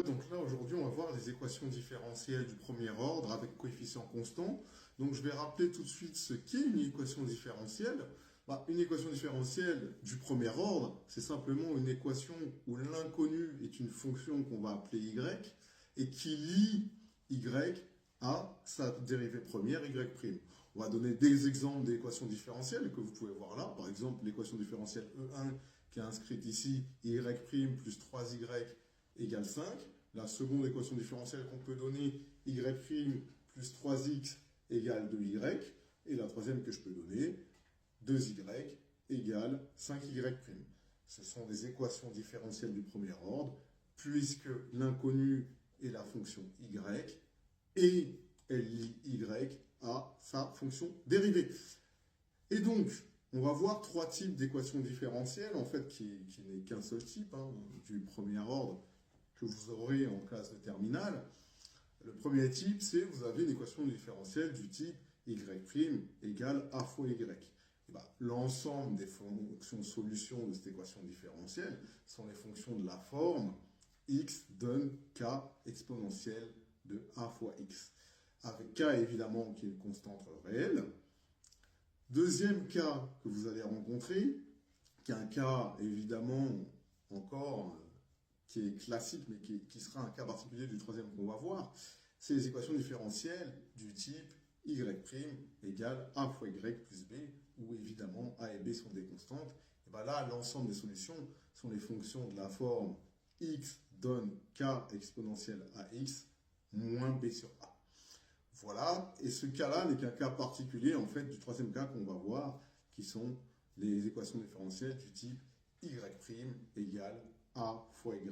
Donc là, aujourd'hui, on va voir les équations différentielles du premier ordre avec coefficient constant. Donc je vais rappeler tout de suite ce qu'est une équation différentielle. Une équation différentielle du premier ordre, c'est simplement une équation où l'inconnu est une fonction qu'on va appeler y et qui lie y à sa dérivée première, y'. On va donner des exemples d'équations différentielles que vous pouvez voir là. Par exemple, l'équation différentielle E1 qui est inscrite ici, y' plus 3y égale 5. La seconde équation différentielle qu'on peut donner, y' plus 3x égale 2y. Et la troisième que je peux donner, 2y égale 5y'. Ce sont des équations différentielles du premier ordre, puisque l'inconnu est la fonction y, et elle lie y à sa fonction dérivée. Et donc, on va voir trois types d'équations différentielles, en fait, qui n'est qu'un seul type, du premier ordre, que vous aurez en classe de terminale. Le premier type, c'est vous avez une équation différentielle du type y' égale a fois y. L'ensemble des fonctions solutions de cette équation différentielle sont les fonctions de la forme x donne k exponentielle de a fois x. Avec k évidemment qui est une constante réelle. Deuxième cas que vous allez rencontrer, qui est un cas évidemment encore qui est classique, mais qui sera un cas particulier du troisième qu'on va voir, c'est les équations différentielles du type y' égale a fois y plus b, où évidemment a et b sont des constantes. Et bien là, l'ensemble des solutions sont les fonctions de la forme x donne k exponentielle à x moins b sur a. Voilà, et ce cas-là n'est qu'un cas particulier en fait du troisième cas qu'on va voir, qui sont les équations différentielles du type y' égale a fois y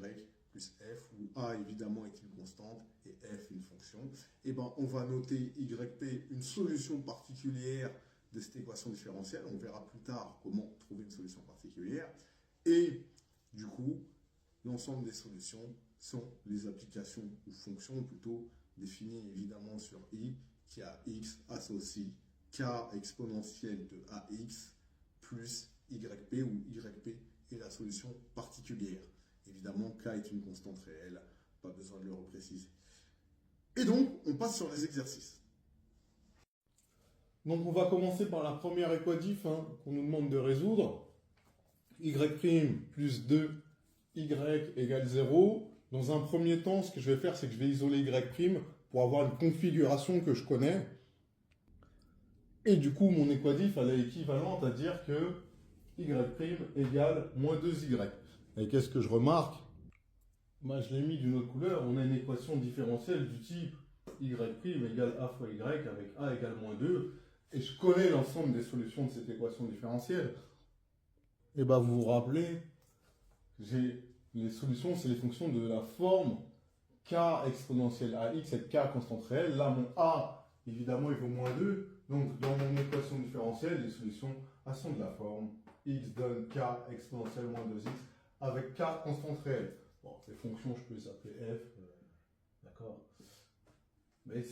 plus f, où a évidemment est une constante et f une fonction. Et ben on va noter y'p une solution particulière de cette équation différentielle. On verra plus tard comment trouver une solution particulière. Et du coup, l'ensemble des solutions sont les applications ou fonctions plutôt définies évidemment sur i, qui a x associe k exponentielle de ax plus y'p, où y'p est la solution particulière. Évidemment, k est une constante réelle, pas besoin de le repréciser. Et donc, on passe sur les exercices. Donc on va commencer par la première équatif qu'on nous demande de résoudre. Y' plus 2y égale 0. Dans un premier temps, ce que je vais faire, c'est que je vais isoler y' pour avoir une configuration que je connais. Et du coup, mon équatif, elle est équivalente à dire que y' égale moins 2y. Et qu'est-ce que je remarque? Je l'ai mis d'une autre couleur. On a une équation différentielle du type y' égale a fois y avec a égale moins 2. Et je connais l'ensemble des solutions de cette équation différentielle. Et vous vous rappelez, les solutions, c'est les fonctions de la forme k exponentielle à x et k constante réelle. Là, mon a, évidemment, il vaut moins 2. Donc, dans mon équation différentielle, les solutions sont de la forme x donne k exponentielle moins 2x avec k constante réelle. Bon, ces fonctions, je peux les appeler f, d'accord? Mais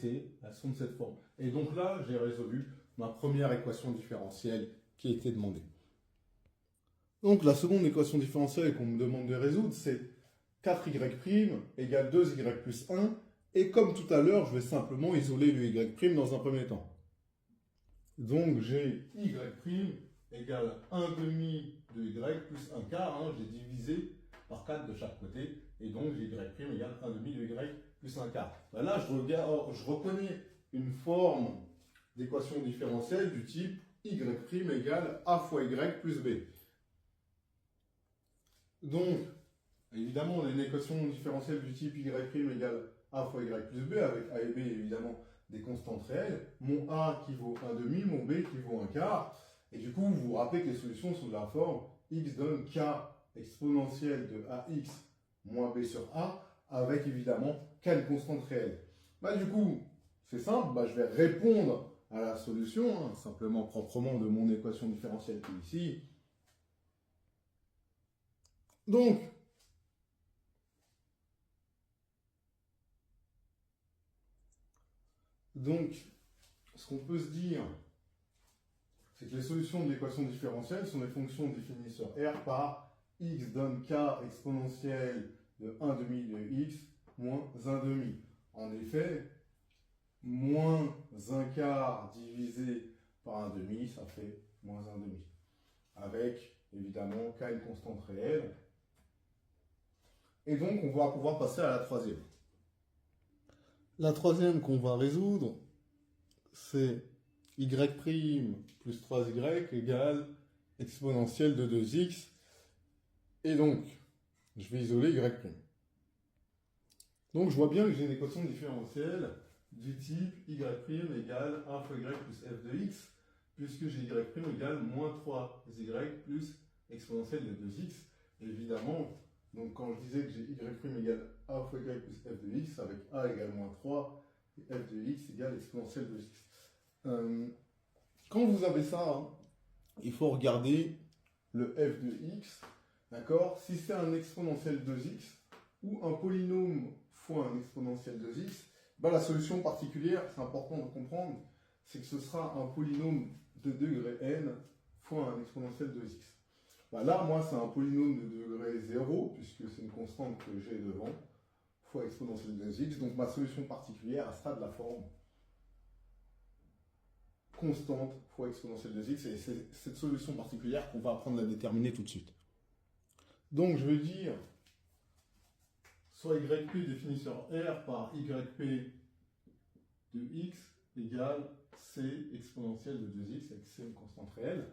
elles sont de cette forme. Et donc là, j'ai résolu ma première équation différentielle qui était demandée. Donc la seconde équation différentielle qu'on me demande de résoudre, c'est 4y' égale 2y plus 1. Et comme tout à l'heure, je vais simplement isoler le y' dans un premier temps. Donc j'ai y' égale 1 demi de y plus 1 quart. J'ai divisé par 4 de chaque côté. Et donc j'ai y' égale 1 demi de y plus 1 quart. Là, je reconnais une forme d'équation différentielle du type y' égale a fois y plus b. Donc, évidemment, on a une équation différentielle du type y' égale a fois y plus b, avec a et b, évidemment, des constantes réelles. Mon a qui vaut 1 demi, mon b qui vaut 1 quart. Et du coup, vous vous rappelez que les solutions sont de la forme x donne k exponentielle de ax moins b sur a, avec évidemment k une constante réelle. Du coup, c'est simple, je vais répondre à la solution, simplement proprement de mon équation différentielle qui est ici. Donc, ce qu'on peut se dire, c'est que les solutions de l'équation différentielle sont des fonctions définies sur R par x donne k exponentielle de 1 demi de x moins 1 demi. En effet, moins 1 quart divisé par 1 demi, ça fait moins 1 demi. Avec, évidemment, k une constante réelle. Et donc, on va pouvoir passer à la troisième. La troisième qu'on va résoudre, c'est y' plus 3y égale exponentielle de 2x. Et donc, je vais isoler y'. Donc, je vois bien que j'ai une équation différentielle du type y' égale 1 fois y plus f de x, puisque j'ai y' égale moins 3y plus exponentielle de 2x. Évidemment, donc quand je disais que j'ai y' égale 1 fois y plus f de x, avec a égale moins 3, et f de x égale exponentielle de x. Quand vous avez ça, hein, il faut regarder le f de x, d'accord? Si c'est un exponentiel de x ou un polynôme fois un exponentiel de x, bah, la solution particulière, c'est important de comprendre, c'est que ce sera un polynôme de degré n fois un exponentiel de x. Bah, là, moi, c'est un polynôme de degré 0, puisque c'est une constante que j'ai devant, fois exponentielle de x. Donc ma solution particulière, elle sera de la forme constante fois exponentielle de x, et c'est cette solution particulière qu'on va apprendre à déterminer tout de suite. Donc je vais dire soit yp défini sur R par yp de x égale c exponentielle de 2x, avec c une constante réelle.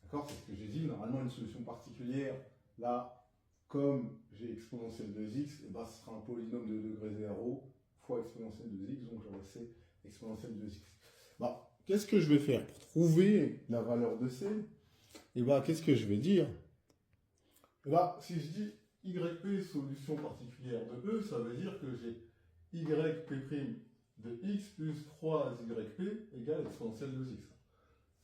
D'accord? C'est ce que j'ai dit. Normalement, une solution particulière, là, comme j'ai exponentielle de 2x, et ben, ce sera un polynôme de degré 0 fois exponentielle de 2x, donc j'aurai c exponentielle de 2x. Bon, qu'est-ce que je vais faire pour trouver la valeur de c? Et ben, qu'est-ce que je vais dire? Et ben, si je dis yp solution particulière de E, ça veut dire que j'ai yp' de x plus 3yp égale exponentielle de x.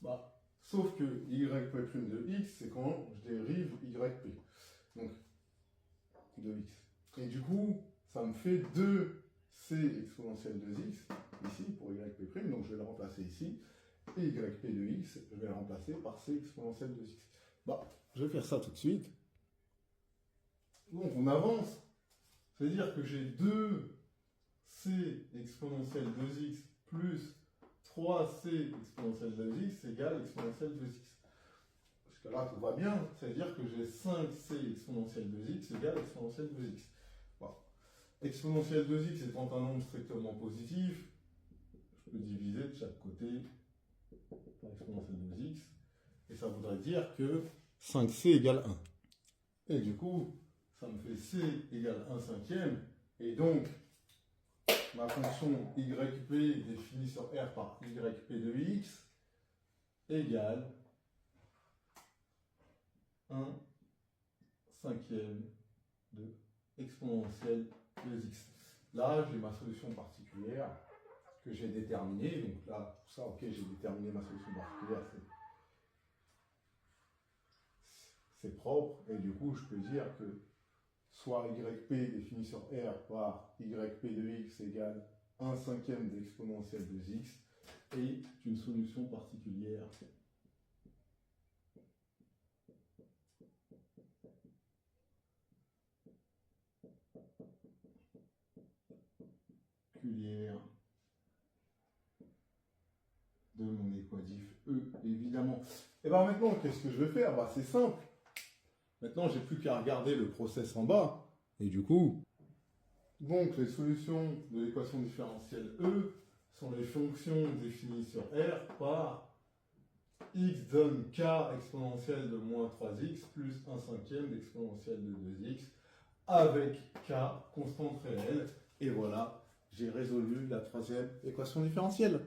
Bah, sauf que yp' de x, c'est quand je dérive yp. Donc, de x. Et du coup, ça me fait 2c exponentielle de x, ici, pour yp', donc je vais le remplacer ici. Et yp de x, je vais le remplacer par c exponentielle de x. Bah, je vais faire ça tout de suite. Donc, on avance. C'est-à-dire que j'ai 2c exponentielle de x plus 3c exponentielle de x égale exponentielle de x. Parce que là, tout va bien. C'est-à-dire que j'ai 5c exponentielle de x égale exponentielle de x. Bon. Exponentielle de x étant un nombre strictement positif, je peux diviser de chaque côté par exponentielle de x. Et ça voudrait dire que 5c égale 1. Et du coup, ça me fait c égale 1 cinquième. Et donc, ma fonction yp définie sur R par yp de x égale 1 cinquième de exponentielle de x. Là, j'ai ma solution particulière que j'ai déterminée. Donc là, tout ça, ok, j'ai déterminé ma solution particulière. C'est propre. Et du coup, je peux dire que soit yp défini sur R par yp de x égale 1 cinquième d'exponentielle de x est une solution particulière de mon équadif E, évidemment. Et bien maintenant, qu'est-ce que je vais faire? Bah, c'est simple. Maintenant, j'ai plus qu'à regarder le process en bas. Et du coup, donc les solutions de l'équation différentielle E sont les fonctions définies sur R par x donne k exponentielle de moins 3x plus 1 cinquième d'exponentielle de 2x avec k constante réelle. Et voilà, j'ai résolu la troisième équation différentielle.